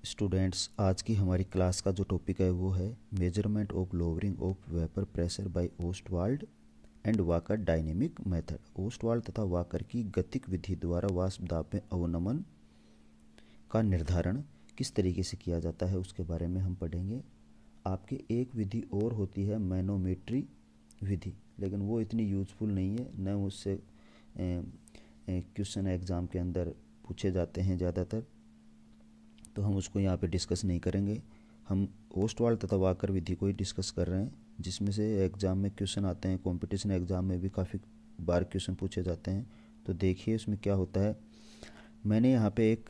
Students, आज की हमारी क्लास का जो टॉपिक है वो है measurement of lowering of vapour pressure by Ostwald and walker dynamic method. Ostwald तथा वाकर की गतिक विधि द्वारा वाष्प दाब में अवनमन का निर्धारण किस तरीके से किया जाता है उसके बारे में हम पढ़ेंगे। आपकी एक विधि और होती है मैनोमेट्री विधि, लेकिन वो इतनी यूज़फुल नहीं है, न उससे क्वेश्चन एग्ज़ाम के अंदर पूछे जाते हैं ज़्यादातर, तो हम उसको यहाँ पे डिस्कस नहीं करेंगे। हम ओस्टवाल्ड तथा वाकर विधि को ही डिस्कस कर रहे हैं, जिसमें से एग्ज़ाम में क्वेश्चन आते हैं, कंपटीशन एग्ज़ाम में भी काफ़ी बार क्वेश्चन पूछे जाते हैं। तो देखिए उसमें क्या होता है। मैंने यहाँ पे एक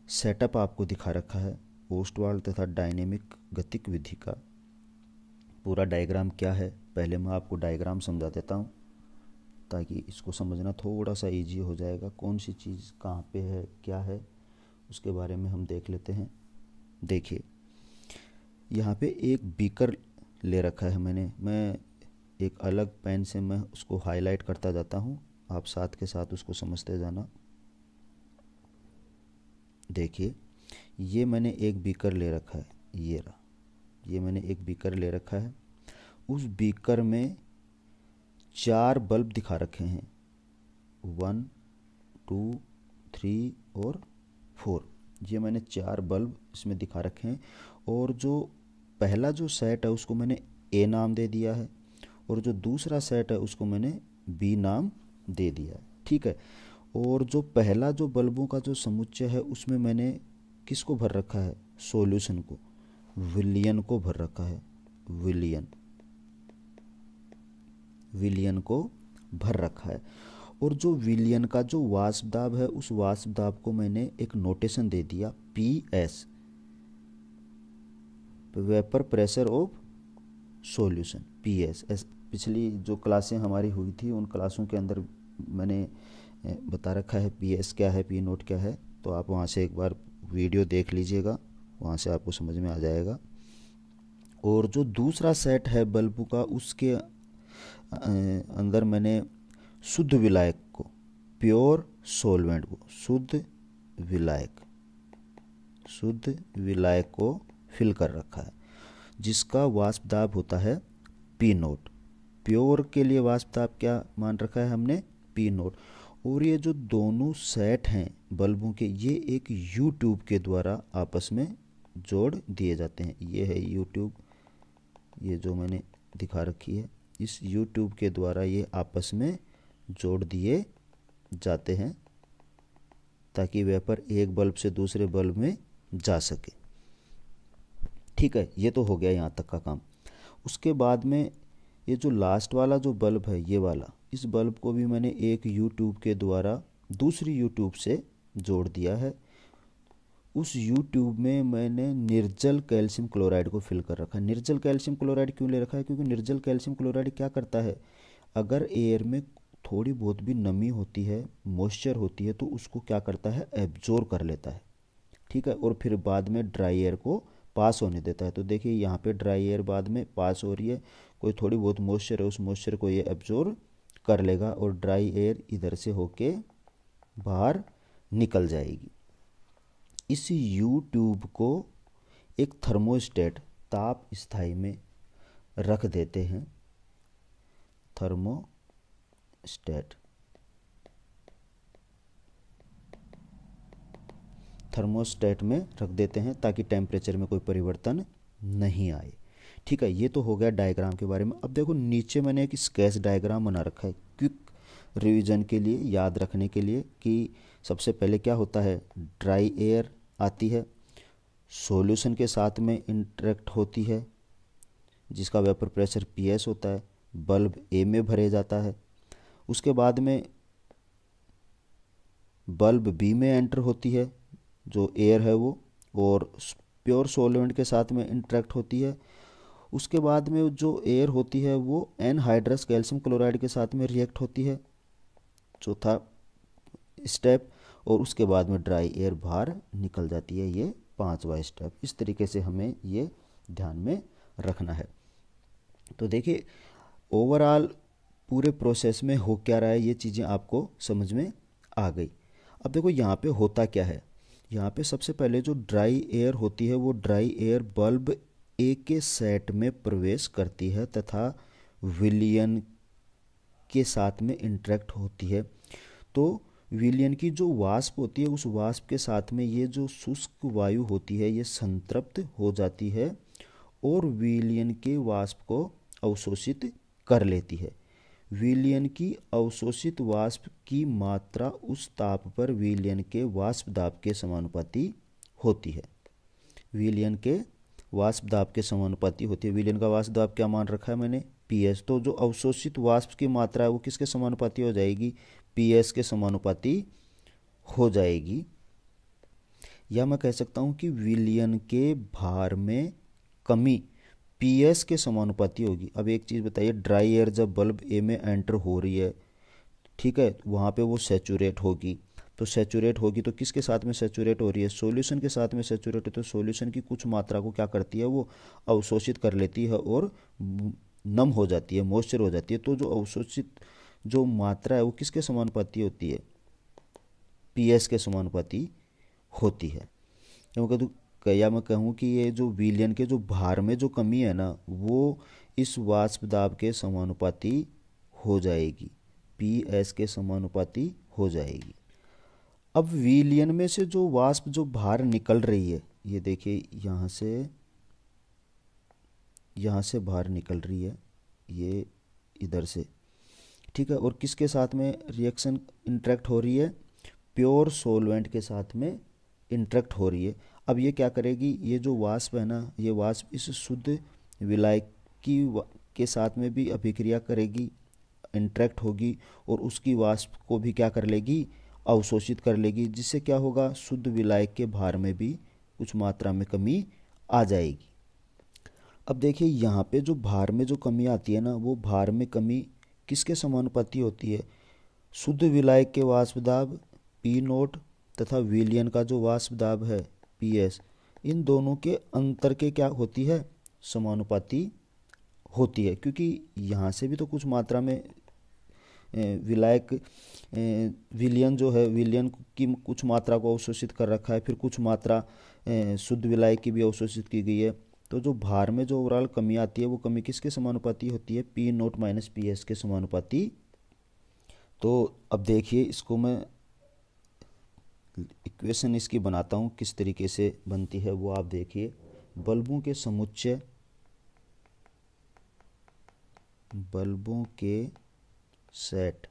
सेटअप आपको दिखा रखा है ओस्टवाल्ड तथा डायनेमिक गतिक विधि का। पूरा डायग्राम क्या है, पहले मैं आपको डायग्राम समझा देता हूँ ताकि इसको समझना थोड़ा सा इजी हो जाएगा। कौन सी चीज़ कहाँ पे है, क्या है, उसके बारे में हम देख लेते हैं। देखिए यहाँ पे एक बीकर ले रखा है मैं एक अलग पेन से मैं उसको हाईलाइट करता जाता हूँ, आप साथ के साथ उसको समझते जाना। देखिए ये मैंने एक बीकर ले रखा है, ये रहा, ये मैंने एक बीकर ले रखा है। उस बीकर में 4 बल्ब दिखा रखे हैं, 1 2 3 और 4। ये मैंने 4 बल्ब इसमें दिखा रखे हैं, और जो पहला जो सेट है उसको मैंने ए नाम दे दिया है, और जो दूसरा सेट है उसको मैंने बी नाम दे दिया है, ठीक है। और जो पहला जो बल्बों का जो समुच्चय है उसमें मैंने किसको भर रखा है, सॉल्यूशन को, विलियन को भर रखा है, विलियन को भर रखा है। और जो विलियन का जो वाष्प दाब है उस वाष्प दाब को मैंने एक नोटेशन दे दिया PS, vapour pressure of solution, PS। पिछली जो क्लासें हमारी हुई थी उन क्लासों के अंदर मैंने बता रखा है PS क्या है, P नोट क्या है, तो आप वहाँ से एक बार वीडियो देख लीजिएगा, वहाँ से आपको समझ में आ जाएगा। और जो दूसरा सेट है बल्बों का उसके अंदर मैंने शुद्ध विलायक को, प्योर सॉल्वेंट को, शुद्ध विलायक को फिल कर रखा है, जिसका वाष्प दाब होता है P नोट। प्योर के लिए वाष्प दाब क्या मान रखा है हमने, P नोट। और ये जो दोनों सेट हैं बल्बों के, ये एक यू ट्यूब के द्वारा आपस में जोड़ दिए जाते हैं। ये है यू ट्यूब, ये जो मैंने दिखा रखी है, इस यू ट्यूब के द्वारा ये आपस में जोड़ दिए जाते हैं ताकि वेपर एक बल्ब से दूसरे बल्ब में जा सके, ठीक है। ये तो हो गया यहाँ तक का काम। उसके बाद में ये जो लास्ट वाला जो बल्ब है, ये वाला, इस बल्ब को भी मैंने एक यू ट्यूब के द्वारा दूसरी यू ट्यूब से जोड़ दिया है। उस यू ट्यूब में मैंने निर्जल कैल्शियम क्लोराइड को फिल कर रखा है। निर्जल कैल्शियम क्लोराइड क्यों ले रखा है, क्योंकि निर्जल कैल्शियम क्लोराइड क्या करता है, अगर एयर में थोड़ी बहुत भी नमी होती है, मॉइस्चर होती है, तो उसको क्या करता है, एब्जॉर्ब कर लेता है, ठीक है, और फिर बाद में ड्राई एयर को पास होने देता है। तो देखिए यहाँ पे ड्राई एयर बाद में पास हो रही है, कोई थोड़ी बहुत मॉइस्चर है, उस मॉइस्चर को ये एब्जॉर्ब कर लेगा और ड्राई एयर इधर से होके बाहर निकल जाएगी। इस यू ट्यूब को एक थर्मोस्टेट, ताप स्थायी में रख देते हैं, थर्मोस्टेट में रख देते हैं ताकि टेम्परेचर में कोई परिवर्तन नहीं आए, ठीक है। ये तो हो गया डायग्राम के बारे में। अब देखो नीचे मैंने एक स्केच डायग्राम बना रखा है क्विक रिवीजन के लिए, याद रखने के लिए, कि सबसे पहले क्या होता है, ड्राई एयर आती है, सॉल्यूशन के साथ में इंटरेक्ट होती है जिसका वेपर प्रेशर PS होता है, बल्ब A में भरे जाता है, उसके बाद में बल्ब B में एंटर होती है जो एयर है वो, और प्योर सॉल्वेंट के साथ में इंटरेक्ट होती है। उसके बाद में जो एयर होती है वो एनहाइड्रस कैल्शियम क्लोराइड के साथ में रिएक्ट होती है, चौथा स्टेप, और उसके बाद में ड्राई एयर बाहर निकल जाती है, ये 5वां स्टेप। इस तरीके से हमें ये ध्यान में रखना है। तो देखिए ओवरऑल पूरे प्रोसेस में हो क्या रहा है, ये चीज़ें आपको समझ में आ गई। अब देखो यहाँ पे होता क्या है, यहाँ पे सबसे पहले जो ड्राई एयर होती है वो ड्राई एयर बल्ब ए के सेट में प्रवेश करती है तथा विलयन के साथ में इंटरेक्ट होती है। तो विलयन की जो वाष्प होती है उस वाष्प के साथ में ये जो शुष्क वायु होती है ये संतृप्त हो जाती है और विलयन के वाष्प को अवशोषित कर लेती है। विलयन की अवशोषित वाष्प की मात्रा उस ताप पर विलयन के वाष्प दाब के समानुपाती होती है। विलयन के वाष्प दाब के समानुपाती होती है। विलयन का वाष्प दाब क्या मान रखा है मैंने, पीएस। तो जो अवशोषित वाष्प की मात्रा है वो किसके समानुपाती हो जाएगी, पीएस के समानुपाती हो जाएगी। या मैं कह सकता हूँ कि विलयन के भार में कमी पीएस के समानुपाती होगी। अब एक चीज़ बताइए, ड्राई एयर जब बल्ब ए में एंटर हो रही है, ठीक है, वहाँ पे वो सैचुरेट होगी। तो सैचुरेट होगी तो किसके साथ में सैचुरेट हो रही है, सॉल्यूशन के साथ में सैचुरेट है। तो सॉल्यूशन की कुछ मात्रा को क्या करती है, वो अवशोषित कर लेती है और नम हो जाती है, मॉइस्चर हो जाती है। तो जो अवशोषित जो मात्रा है वो किसके समानुपाती होती है, पीएस के समानुपाती होती है। या मैं कहूँ कि ये जो विलयन के जो भार में जो कमी है ना वो इस वाष्प दाब के समानुपाती हो जाएगी, पीएस के समानुपाती हो जाएगी। अब विलयन में से जो वाष्प जो बाहर निकल रही है, ये देखिए यहाँ से बाहर निकल रही है, ये इधर से, ठीक है। और किसके साथ में रिएक्शन इंटरेक्ट हो रही है, प्योर सॉल्वेंट के साथ में इंटरेक्ट हो रही है। अब ये क्या करेगी, ये जो वाष्प है ना, ये वाष्प इस शुद्ध विलायक के साथ में भी अभिक्रिया करेगी, इंटरेक्ट होगी और उसकी वाष्प को भी क्या कर लेगी, अवशोषित कर लेगी, जिससे क्या होगा, शुद्ध विलायक के भार में भी कुछ मात्रा में कमी आ जाएगी। अब देखिए यहाँ पे जो भार में जो कमी आती है ना, वो भार में कमी किसके समानुपाती होती है, शुद्ध विलायक के वाष्प दाब पी नोट तथा विलयन का जो वाष्प दाब है पीएस, इन दोनों के अंतर के क्या होती है, समानुपाती होती है। क्योंकि यहाँ से भी तो कुछ मात्रा में विलायक विलयन जो है, विलयन की कुछ मात्रा को अवशोषित कर रखा है, फिर कुछ मात्रा शुद्ध विलायक की भी अवशोषित की गई है। तो जो भार में जो ओवरऑल कमी आती है वो कमी किसके समानुपाती होती है, P note minus P S के समानुपाती। तो अब देखिए इसको मैं इक्वेशन इसकी बनाता हूँ, किस तरीके से बनती है वो आप देखिए। बल्बों के सेट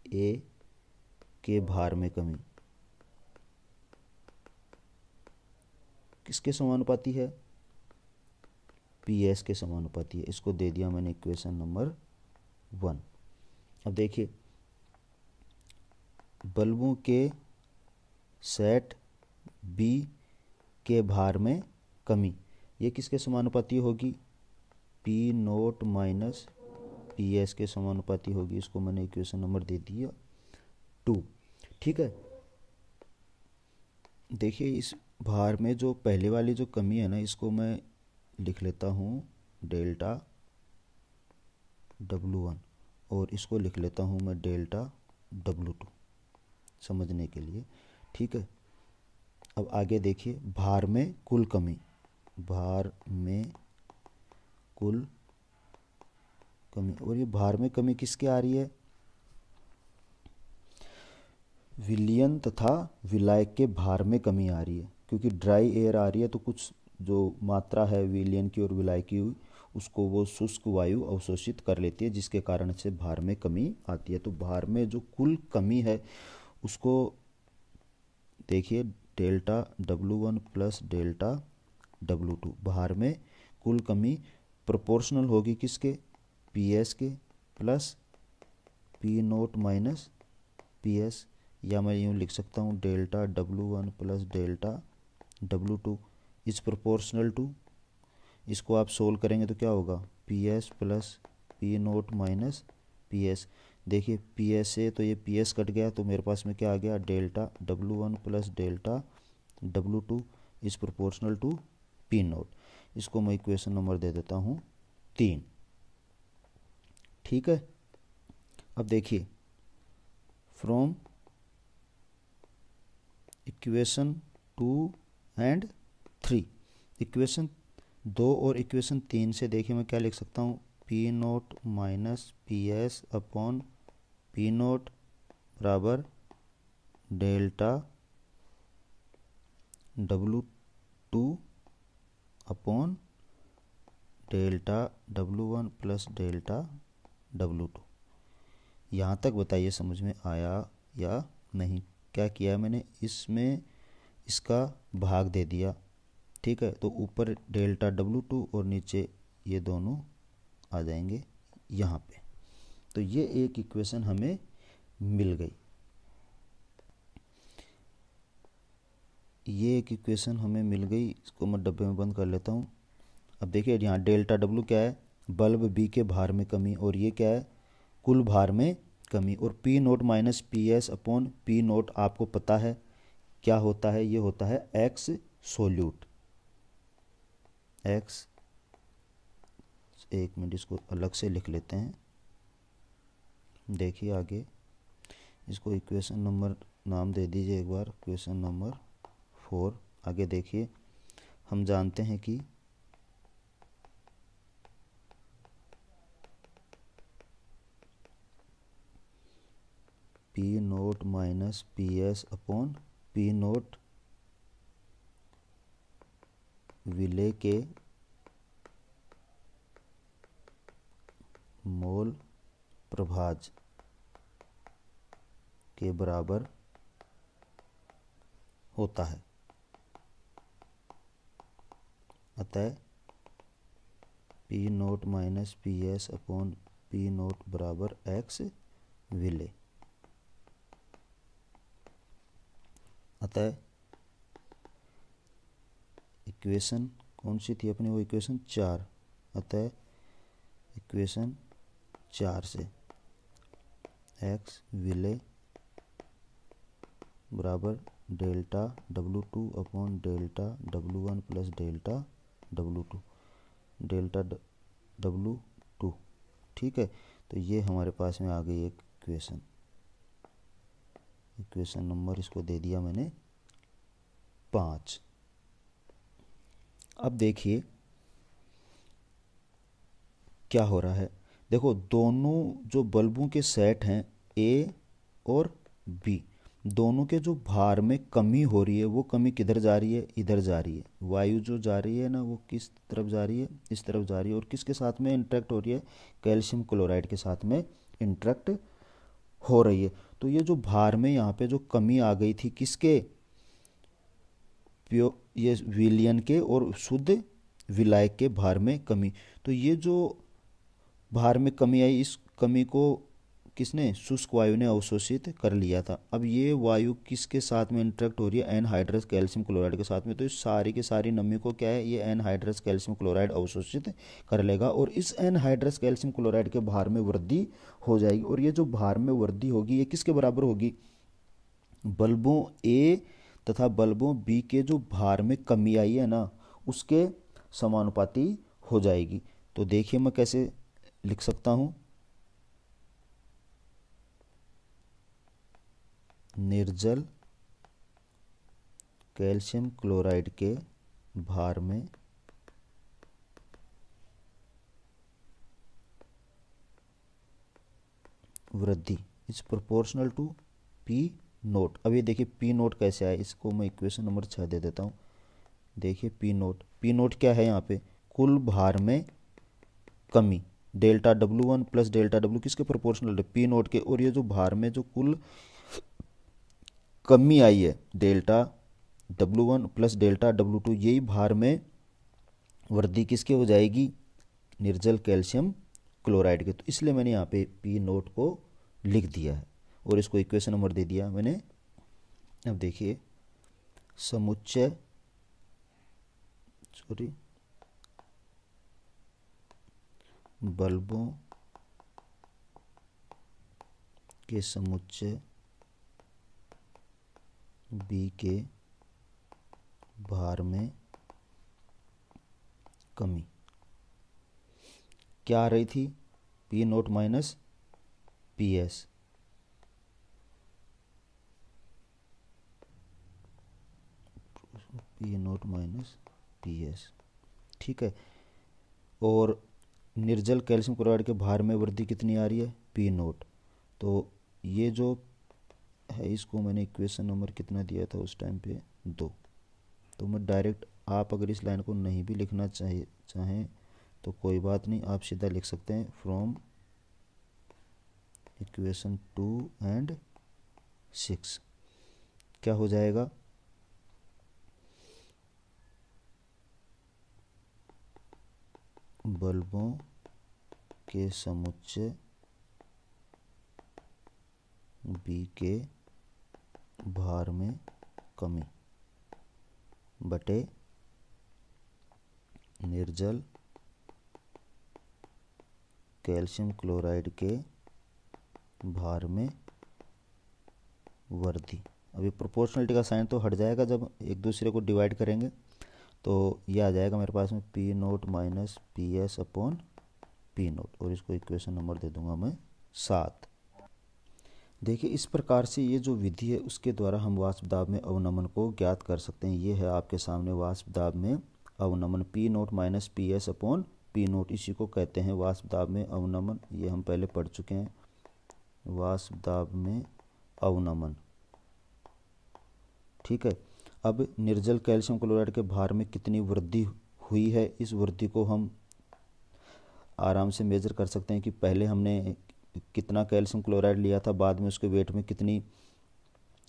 ए के भार में कमी किसके समानुपाती है, पीएस के समानुपाती है। इसको दे दिया मैंने इक्वेशन नंबर 1। अब देखिए बल्बों के सेट बी के भार में कमी, ये किसके समानुपाती होगी, P note minus P S के समानुपाती होगी। इसको मैंने इक्वेशन नंबर दे दिया 2, ठीक है। देखिए इस भार में जो पहले वाली जो कमी है ना, इसको मैं लिख लेता हूँ डेल्टा W1 और इसको लिख लेता हूँ मैं डेल्टा W2 समझने के लिए, ठीक है। अब आगे देखिए भार में कुल कमी, भार में कुल कमी, और ये भार में कमी किसके आ रही है, विलयन तथा विलायक के भार में कमी आ रही है। क्योंकि ड्राई एयर आ रही है तो कुछ जो मात्रा है विलयन की और विलायक की उसको वो शुष्क वायु अवशोषित कर लेती है, जिसके कारण से भार में कमी आती है। तो भार में जो कुल कमी है उसको देखिए delta W1 plus delta W2, भार में कुल कमी प्रोपोर्शनल होगी किसके, पीएस के plus P note minus PS, या मैं यूँ लिख सकता हूँ delta W1 plus delta W2 is proportional to, इसको आप सोल्व करेंगे तो क्या होगा, P S plus P note minus P S. देखिए पी एस से तो ये पी एस कट गया तो मेरे पास में क्या आ गया, delta W1 plus delta W2 is proportional to P not. इसको मैं इक्वेशन नंबर दे देता हूँ 3, ठीक है। अब देखिए फ्रॉम इक्वेशन 2 एंड 3, इक्वेशन 2 और इक्वेशन 3 से देखिए मैं क्या लिख सकता हूँ, P note minus P S upon P nought बराबर delta W2 upon delta W1 plus delta W2। यहाँ तक बताइए समझ में आया या नहीं। क्या किया मैंने, इसमें इसका भाग दे दिया, ठीक है, तो ऊपर डेल्टा W2 और नीचे ये दोनों आ जाएंगे यहाँ पे। तो ये एक इक्वेशन हमें मिल गई, ये एक इक्वेशन हमें मिल गई। इसको मैं डब्बे में बंद कर लेता हूँ। अब देखिए यहाँ डेल्टा W क्या है, बल्ब B के भार में कमी, और ये क्या है, कुल भार में कमी। और P note minus P S upon P note आपको पता है क्या होता है, ये होता है एक्स सोल्यूट। एक्स, एक मिनट इसको अलग से लिख लेते हैं। देखिए आगे इसको इक्वेशन नंबर नाम दे दीजिए एक बार, इक्वेशन नंबर 4। आगे देखिए हम जानते हैं कि P note minus P S upon P nought विले के मोल प्रभाज के बराबर होता है। अतः P note minus P S upon P nought बराबर एक्स विले। अतः इक्वेशन कौन सी थी अपनी, वो इक्वेशन 4। अतः इक्वेशन 4 से एक्स विले बराबर delta W2 upon delta W1 plus delta W2, delta W2, ठीक है। तो ये हमारे पास में आ गई एक इक्वेशन, इक्वेशन नंबर इसको दे दिया मैंने 5। अब देखिए क्या हो रहा है, देखो दोनों जो बल्बों के सेट हैं ए और बी, दोनों के जो भार में कमी हो रही है वो कमी किधर जा रही है, इधर जा रही है। वायु जो जा रही है ना वो किस तरफ जा रही है, इस तरफ जा रही है। और किसके साथ में इंटरेक्ट हो रही है, कैल्शियम क्लोराइड के साथ में इंटरेक्ट हो रही है। तो ये जो भार में यहाँ पे जो कमी आ गई थी किसके, ये विलयन के और शुद्ध विलायक के भार में कमी। तो ये जो भार में कमी आई, इस कमी को किसने, शुष्क वायु ने अवशोषित कर लिया था। अब ये वायु किसके साथ में इंटरेक्ट हो रही है, एनहाइड्रस कैल्शियम क्लोराइड के साथ में। तो इस सारी की सारी नमी को क्या है, ये एनहाइड्रस कैल्शियम क्लोराइड अवशोषित कर लेगा और इस एनहाइड्रस कैल्शियम क्लोराइड के भार में वृद्धि हो जाएगी। और ये जो भार में वृद्धि होगी ये किसके बराबर होगी, बल्बों ए तथा बल्बों बी के जो भार में कमी आई है ना उसके समानुपाती हो जाएगी। तो देखिए मैं कैसे लिख सकता हूं, निर्जल कैल्शियम क्लोराइड के भार में वृद्धि is proportional to P not. अब ये देखिए पी नोट कैसे आया, इसको मैं इक्वेशन नंबर 6 दे देता हूँ। देखिए पी नोट क्या है, यहाँ पे कुल भार में कमी, delta W1 plus delta W किसके प्रोपोर्शनल है, पी नोट के। और ये जो भार में जो कुल कमी आई है delta W1 plus delta W2, यही भार में वृद्धि किसके हो जाएगी, निर्जल कैल्शियम क्लोराइड के। तो इसलिए मैंने यहाँ पे पी नोट को लिख दिया है और इसको इक्वेशन नंबर दे दिया मैंने। अब देखिए समुच्चय बल्बों के समुच्चय बी के भार में कमी क्या आ रही थी, P note minus P S. P note minus P S, ठीक है। और निर्जल कैल्शियम क्लोराइड के भार में वृद्धि कितनी आ रही है, पी नोट। तो ये जो है इसको मैंने इक्वेशन नंबर कितना दिया था उस टाइम पे, 2। तो मैं डायरेक्ट, आप अगर इस लाइन को नहीं भी लिखना चाहें तो कोई बात नहीं, आप सीधा लिख सकते हैं फ्रॉम इक्वेशन 2 एंड 6। क्या हो जाएगा, बल्बों के समुच्चय बी के भार में कमी बटे निर्जल कैल्शियम क्लोराइड के भार में वृद्धि। अभी प्रोपोर्शनलिटी का साइन तो हट जाएगा जब एक दूसरे को डिवाइड करेंगे, तो ये आ जाएगा मेरे पास में P note minus P S upon P note, और इसको इक्वेशन नंबर दे दूंगा मैं 7। देखिए इस प्रकार से ये जो विधि है उसके द्वारा हम वाष्प दाब में अवनमन को ज्ञात कर सकते हैं। ये है आपके सामने वाष्प दाब में अवनमन, P note minus P S upon P nought, इसी को कहते हैं वाष्प दाब में अवनमन। ये हम पहले पढ़ चुके हैं, वाष्प दाब में अवनमन, ठीक है। अब निर्जल कैल्शियम क्लोराइड के भार में कितनी वृद्धि हुई है, इस वृद्धि को हम आराम से मेजर कर सकते हैं कि पहले हमने कितना कैल्शियम क्लोराइड लिया था, बाद में उसके वेट में कितनी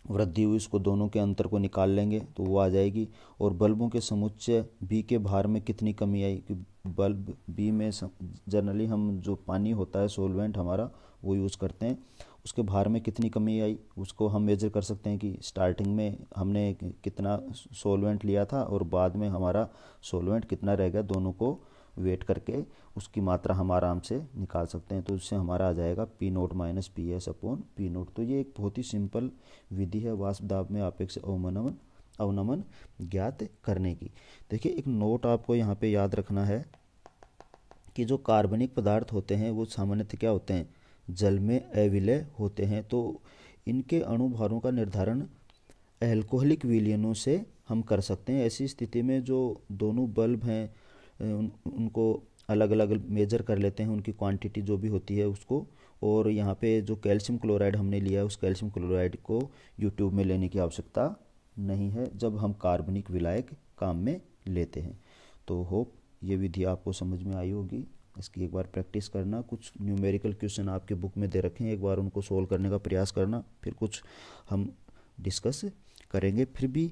वृद्धि हुई, इसको दोनों के अंतर को निकाल लेंगे तो वो आ जाएगी। और बल्बों के समुच्चय बी के भार में कितनी कमी आई, कि बल्ब बी में जनरली हम जो पानी होता है सोलवेंट हमारा वो यूज़ करते हैं, उसके भार में कितनी कमी आई उसको हम मेजर कर सकते हैं कि स्टार्टिंग में हमने कितना सोलवेंट लिया था और बाद में हमारा सोलवेंट कितना रह गया, दोनों को वेट करके उसकी मात्रा हम आराम से निकाल सकते हैं। तो उससे हमारा आ जाएगा P note minus P S upon P note. तो ये एक बहुत ही सिंपल विधि है वाष्प दाब में सापेक्ष अवनमन ज्ञात करने की। देखिए एक नोट आपको यहाँ पे याद रखना है कि जो कार्बनिक पदार्थ होते हैं वो सामान्यतः क्या होते हैं, जल में अविलय होते हैं। तो इनके अणुभारों का निर्धारण अल्कोहलिक विलयनों से हम कर सकते हैं। ऐसी स्थिति में जो दोनों बल्ब हैं उनको अलग अलग मेजर कर लेते हैं, उनकी क्वांटिटी जो भी होती है उसको, और यहाँ पे जो कैल्शियम क्लोराइड हमने लिया है उस कैल्शियम क्लोराइड को यूट्यूब में लेने की आवश्यकता नहीं है जब हम कार्बनिक विलायक काम में लेते हैं। तो होप ये विधि आपको समझ में आई होगी। इसकी एक बार प्रैक्टिस करना, कुछ न्यूमेरिकल क्वेश्चन आपके बुक में दे रखे हैं, एक बार उनको सोल्व करने का प्रयास करना, फिर कुछ हम डिस्कस करेंगे। फिर भी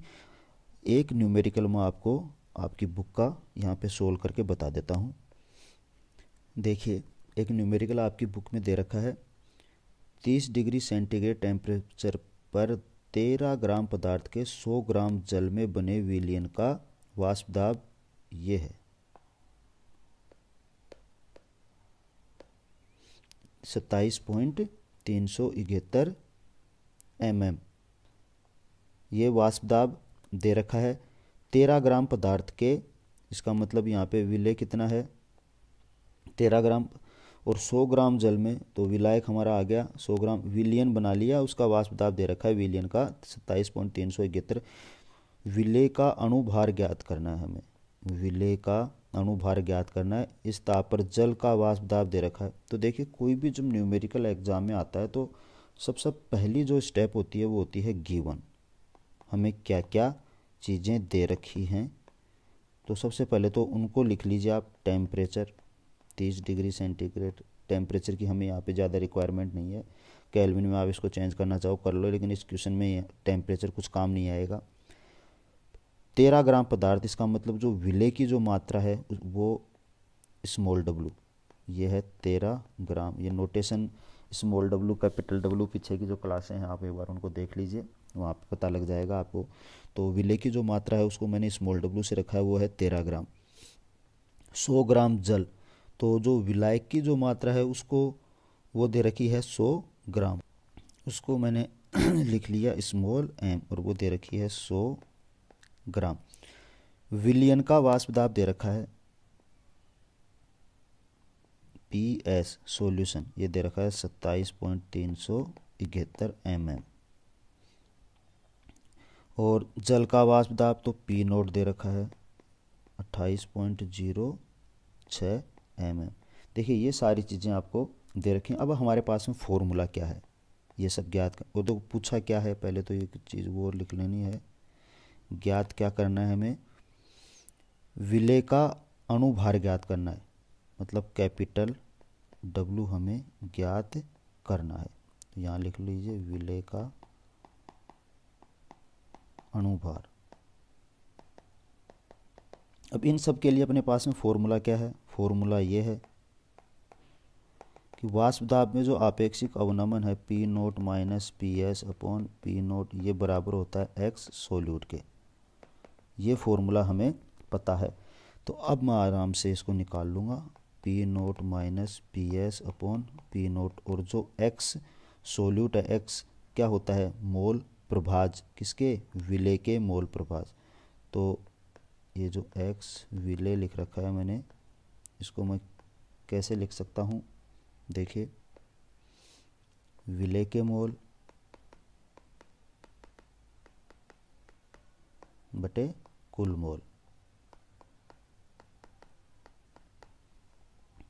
एक न्यूमेरिकल मैं आपको आपकी बुक का यहाँ पे सोल्व करके बता देता हूँ। देखिए एक न्यूमेरिकल आपकी बुक में दे रखा है, 30 डिग्री सेंटीग्रेड टेम्परेचर पर 13 ग्राम पदार्थ के 100 ग्राम जल में बने विलयन का वाष्प दाब ये है 27.371 mm। ये वाष्प दाब दे रखा है 13 ग्राम पदार्थ के, इसका मतलब यहाँ पे विलय कितना है 13 ग्राम, और 100 ग्राम जल में, तो विलायक हमारा आ गया 100 ग्राम, विलयन बना लिया, उसका वाष्प दाब दे रखा है विलयन का 27.371। विलय का अणुभार ज्ञात करना है हमें, विलय का अणुभार ज्ञात करना है। इस ताप पर जल का वाष्प दाब दे रखा है। तो देखिए कोई भी जब न्यूमेरिकल एग्जाम में आता है तो सबसे पहली जो स्टेप होती है वो होती है गिवन, हमें क्या क्या चीज़ें दे रखी हैं। तो सबसे पहले तो उनको लिख लीजिए आप, टेम्परेचर 30 डिग्री सेंटीग्रेड, टेम्परेचर की हमें यहाँ पे ज़्यादा रिक्वायरमेंट नहीं है, केल्विन में आप इसको चेंज करना चाहो कर लो, लेकिन इस क्वेश्चन में टेम्परेचर कुछ काम नहीं आएगा। 13 ग्राम पदार्थ, इसका मतलब जो विलय की जो मात्रा है वो स्मॉल w, ये है 13 ग्राम। ये notation small w capital W पीछे की जो क्लासें हैं आप एक बार उनको देख लीजिए, वहाँ पे पता लग जाएगा आपको। तो विलय की जो मात्रा है उसको मैंने स्मॉल w से रखा है, वो है 13 ग्राम। 100 ग्राम जल, तो जो विलायक की जो मात्रा है उसको वो दे रखी है 100 ग्राम, उसको मैंने लिख लिया स्मॉल m, और वो दे रखी है 100 ग्राम। विलयन का वाष्प दाब दे रखा है PS सॉल्यूशन, ये दे रखा है 27.371 mm, और जल का वाष्प दाब तो पी नोट दे रखा है 28.06 mm। देखिए ये सारी चीज़ें आपको दे रखी हैं। अब हमारे पास में फॉर्मूला क्या है ये सब ज्ञात कर, वो तो पूछा क्या है, पहले तो एक चीज़ वो लिख लेनी है। ज्ञात क्या करना है हमें, विलेय का अणुभार ज्ञात करना है, मतलब कैपिटल W हमें ज्ञात करना है। तो यहाँ लिख लीजिए विलेय का अणुभार। अब इन सब के लिए अपने पास में फॉर्मूला क्या है, फॉर्मूला ये है कि वाष्प दाब में जो आपेक्षिक अवनमन है P note minus P S upon P note, ये बराबर होता है एक्स सोल्यूट के। ये फॉर्मूला हमें पता है, तो अब मैं आराम से इसको निकाल लूँगा, P note minus P S upon P note, और जो एक्स सोल्यूट है, एक्स क्या होता है, मोल प्रभाज, किसके, विलेय के मोल प्रभाज। तो ये जो एक्स विलेय लिख रखा है मैंने, इसको मैं कैसे लिख सकता हूँ, देखिए विलेय के मोल बटे कुल मोल,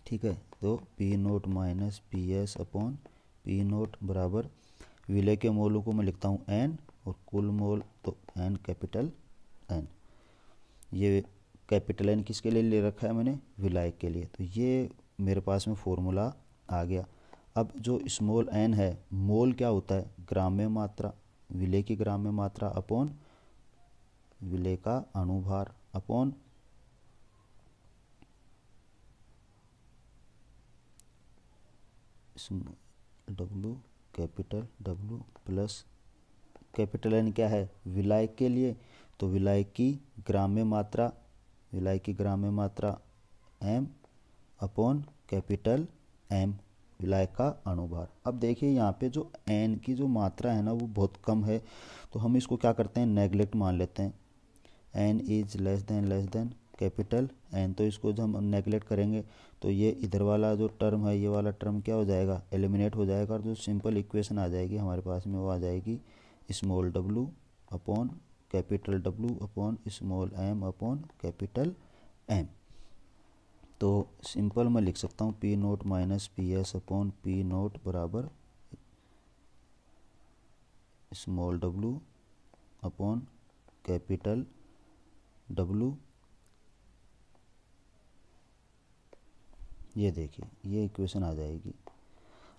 ठीक है। तो P note minus P S upon P nought बराबर विलेय के मोलों को मैं लिखता हूँ एन, और कुल मोल तो एन कैपिटल एन। ये कैपिटल एन किसके लिए ले रखा है मैंने, विलायक के लिए। तो ये मेरे पास में फॉर्मूला आ गया। अब जो स्मॉल एन है, मोल क्या होता है, ग्राम्य मात्रा, विलेय की ग्राम्य मात्रा अपॉन विलेय का अणुभार upon W capital W plus capital N क्या है, विलायक के लिए, तो विलायक की ग्राम्य मात्रा, विलायक की ग्राम्य मात्रा m अपॉन कैपिटल M, विलायक का अणुभार। अब देखिए यहाँ पे जो n की जो मात्रा है ना वो बहुत कम है, तो हम इसको क्या करते हैं, नेगलेक्ट मान लेते हैं, n is less than capital n। तो इसको जब हम नेगलेक्ट करेंगे तो ये इधर वाला जो टर्म है, ये वाला टर्म क्या हो जाएगा, एलिमिनेट हो जाएगा, और जो सिंपल इक्वेशन आ जाएगी हमारे पास में वो आ जाएगी small w upon capital W upon small m upon capital M। तो सिंपल मैं लिख सकता हूँ P note minus P S upon P nought बराबर small w upon capital W। ये देखिए ये इक्वेशन आ जाएगी।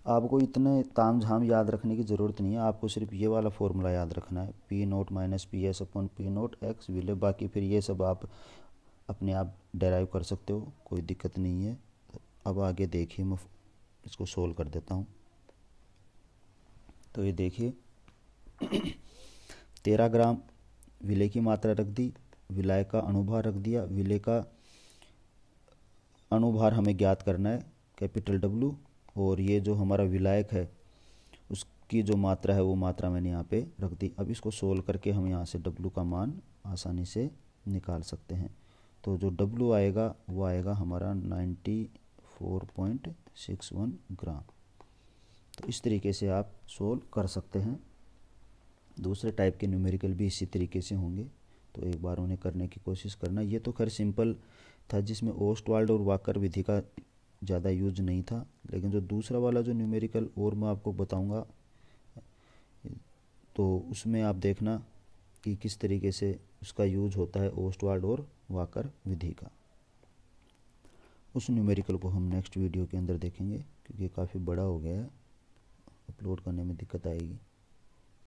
आपको इतने तामझाम याद रखने की ज़रूरत नहीं है, आपको सिर्फ ये वाला फॉर्मूला याद रखना है, P note minus P S upon P nought X विलेय। बाकी फिर ये सब आप अपने आप डेराइव कर सकते हो, कोई दिक्कत नहीं है। अब आगे देखिए मैं इसको सोल्व कर देता हूँ। तो ये देखिए 13 ग्राम विलेय की मात्रा रख दी, विलाय का अणुभार रख दिया, विलेय का अणुभार हमें ज्ञात करना है कैपिटल W, और ये जो हमारा विलायक है उसकी जो मात्रा है वो मात्रा मैंने यहाँ पे रख दी। अब इसको सोल्व करके हम यहाँ से W का मान आसानी से निकाल सकते हैं। तो जो W आएगा वो आएगा हमारा 94.61 ग्राम। तो इस तरीके से आप सोल्व कर सकते हैं। दूसरे टाइप के न्यूमेरिकल भी इसी तरीके से होंगे, तो एक बार उन्हें करने की कोशिश करना। ये तो खैर सिंपल था जिसमें ओस्टवाल्ड और वाकर विधि का ज़्यादा यूज नहीं था, लेकिन जो दूसरा वाला जो न्यूमेरिकल और मैं आपको बताऊंगा तो उसमें आप देखना कि किस तरीके से उसका यूज होता है ओस्टवाल्ड और वाकर विधि का। उस न्यूमेरिकल को हम नेक्स्ट वीडियो के अंदर देखेंगे, क्योंकि काफ़ी बड़ा हो गया है, अपलोड करने में दिक्कत आएगी।